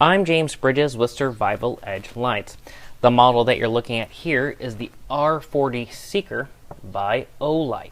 I'm James Bridges with Survival Edge Lights. The model that you're looking at here is the R40 Seeker by Olight.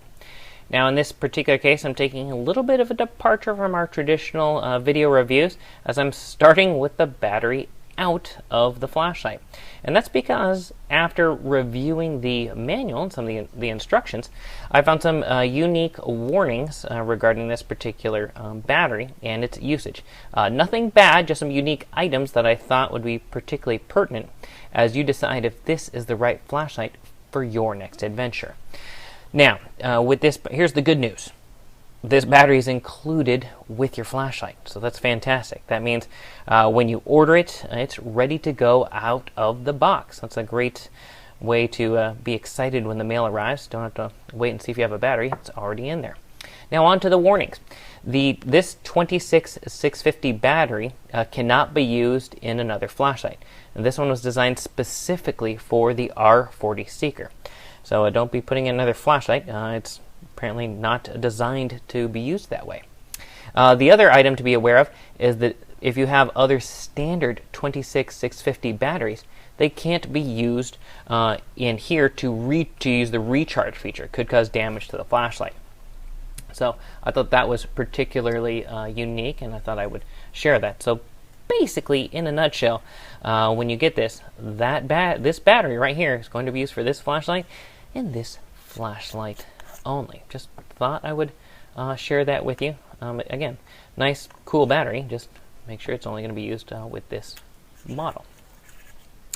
Now in this particular case, I'm taking a little bit of a departure from our traditional video reviews, as I'm starting with the battery out of the flashlight. And that's because after reviewing the manual and some of the instructions, I found some unique warnings regarding this particular battery and its usage. Nothing bad, just some unique items that I thought would be particularly pertinent as you decide if this is the right flashlight for your next adventure. Now, with this, here's the good news. This battery is included with your flashlight, so that's fantastic. That means when you order it, it's ready to go out of the box. That's a great way to be excited when the mail arrives. Don't have to wait and see if you have a battery. It's already in there. Now on to the warnings. This 26650 battery cannot be used in another flashlight. And this one was designed specifically for the R40 Seeker. So don't be putting in another flashlight. It's apparently not designed to be used that way. The other item to be aware of is that if you have other standard 26650 batteries, they can't be used in here to use the recharge feature. It could cause damage to the flashlight. So I thought that was particularly unique, and I thought I would share that. So basically, in a nutshell, when you get this, this battery right here is going to be used for this flashlight and this flashlight only. Just thought I would share that with you. Again, nice, cool battery. Just make sure it's only going to be used with this model.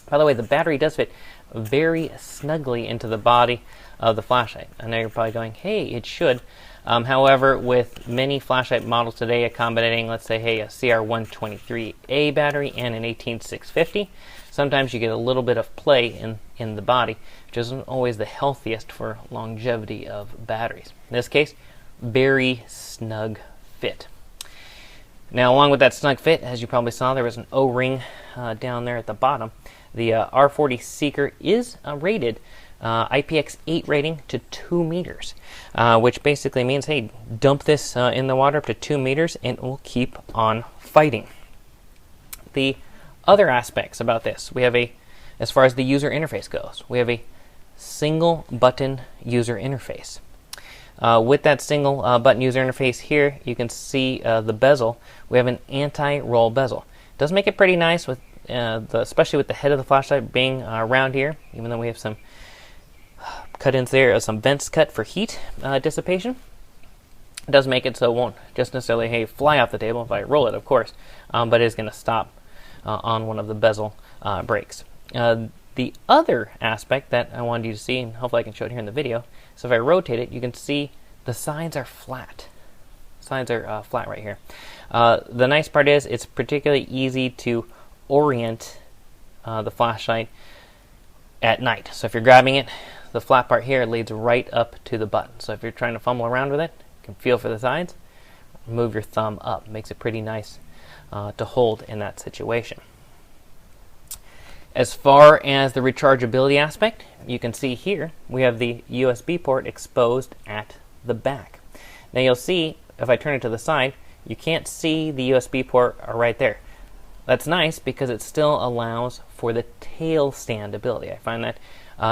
By the way, the battery does fit very snugly into the body of the flashlight. I know you're probably going, hey, it should. However, with many flashlight models today accommodating, let's say, hey, a CR123A battery and an 18650, sometimes you get a little bit of play in the body, which isn't always the healthiest for longevity of batteries. In this case, very snug fit. Now, along with that snug fit, as you probably saw, there was an O-ring down there at the bottom. The R40 Seeker is rated IPX8 rating to 2 meters, which basically means, hey, dump this in the water up to 2 meters and it will keep on fighting. The other aspects about this, we have as far as the user interface goes, we have a single button user interface. With that single button user interface here, you can see the bezel. We have an anti-roll bezel. It does make it pretty nice, with especially with the head of the flashlight being around here, even though we have some cut-ins there, some vents cut for heat dissipation. It does make it so it won't just necessarily, hey, fly off the table if I roll it, of course, but it is going to stop on one of the bezel breaks. The other aspect that I wanted you to see, and hopefully I can show it here in the video, so if I rotate it, you can see the sides are flat. Sides are flat right here. The nice part is it's particularly easy to orient the flashlight at night. So if you're grabbing it, the flat part here leads right up to the button. So if you're trying to fumble around with it, you can feel for the sides, move your thumb up. Makes it pretty nice to hold in that situation. As far as the rechargeability aspect, you can see here we have the USB port exposed at the back. Now you'll see, if I turn it to the side, you can't see the USB port right there. That's nice because it still allows for the tail stand ability. I find that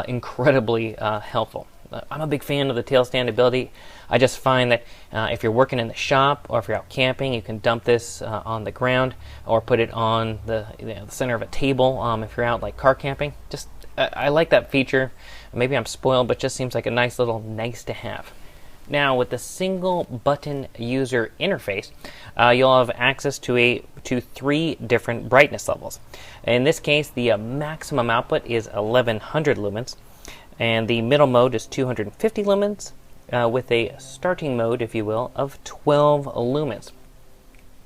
incredibly helpful. I'm a big fan of the tail stand ability. I just find that if you're working in the shop or if you're out camping, you can dump this on the ground or put it on the center of a table if you're out like car camping. Just I like that feature. Maybe I'm spoiled, but it just seems like a nice little nice to have. Now, with the single button user interface, you'll have access to 3 different brightness levels. In this case, the maximum output is 1100 lumens, and the middle mode is 250 lumens, with a starting mode, if you will, of 12 lumens.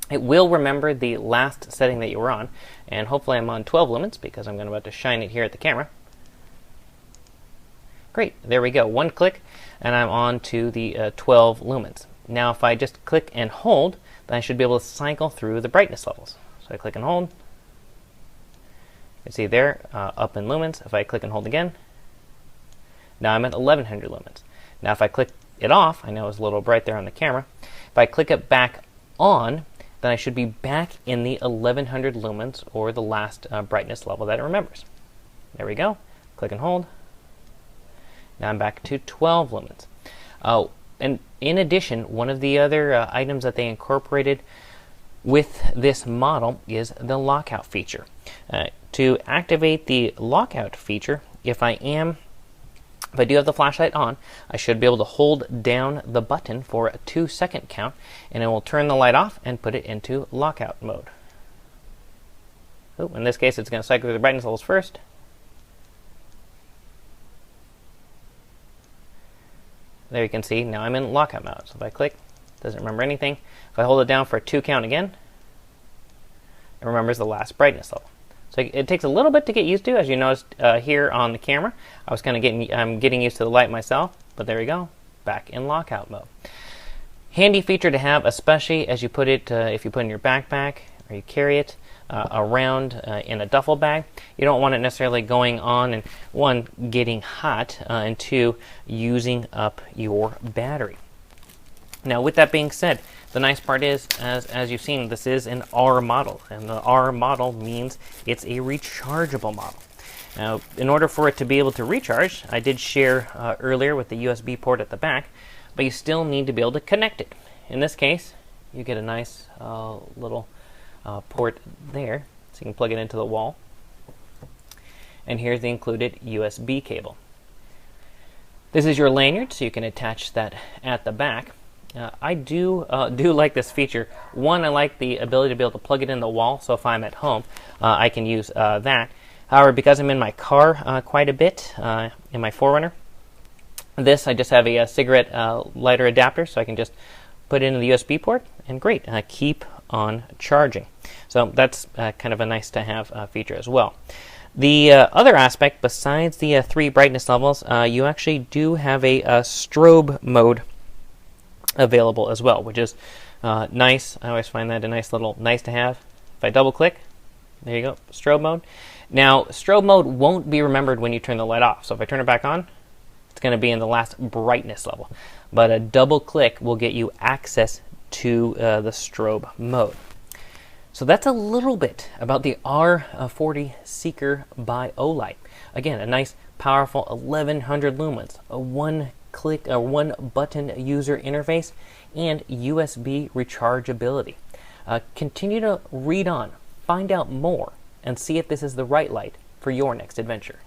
It will remember the last setting that you were on, and hopefully I'm on 12 lumens because I'm about to shine it here at the camera. Great, there we go. One click, and I'm on to the 12 lumens. Now, if I just click and hold, then I should be able to cycle through the brightness levels. So I click and hold. You see there, up in lumens. If I click and hold again, now I'm at 1100 lumens. Now, if I click it off, I know it's a little bright there on the camera. If I click it back on, then I should be back in the 1100 lumens, or the last brightness level that it remembers. There we go. Click and hold. Now I'm back to 12 lumens. Oh, and in addition, one of the other items that they incorporated with this model is the lockout feature. To activate the lockout feature, if I do have the flashlight on, I should be able to hold down the button for a 2-second count, and it will turn the light off and put it into lockout mode. In this case, it's going to cycle through the brightness levels first. There you can see, now I'm in lockout mode. So if I click, it doesn't remember anything. If I hold it down for a 2 count again, it remembers the last brightness level. So it takes a little bit to get used to, as you noticed here on the camera. I was kind of getting used to the light myself, but there we go, back in lockout mode. Handy feature to have, especially as you put it, if you put it in your backpack or you carry it around in a duffel bag. You don't want it necessarily going on and, 1, getting hot, and 2, using up your battery. Now, with that being said, the nice part is, as you've seen, this is an R model, and the R model means it's a rechargeable model. Now, in order for it to be able to recharge, I did share earlier with the USB port at the back, but you still need to be able to connect it. In this case, you get a nice little port there, so you can plug it into the wall. And here's the included USB cable. This is your lanyard, so you can attach that at the back. I do like this feature. 1, I like the ability to be able to plug it in the wall, so if I'm at home, I can use that. However, because I'm in my car quite a bit, in my 4Runner, I just have a cigarette lighter adapter, so I can just put it in the USB port, and great, keep on charging. So that's kind of a nice to have feature as well. The other aspect, besides the 3 brightness levels, you actually do have a strobe mode available as well, which is nice. I always find that a nice to have. If I double click, there you go, strobe mode. Now, strobe mode won't be remembered when you turn the light off. So if I turn it back on, it's going to be in the last brightness level. But a double click will get you access to the strobe mode. So that's a little bit about the R40 Seeker by Olight. Again, a nice, powerful 1100 lumens, a one button user interface, and USB rechargeability. Continue to read on, find out more, and see if this is the right light for your next adventure.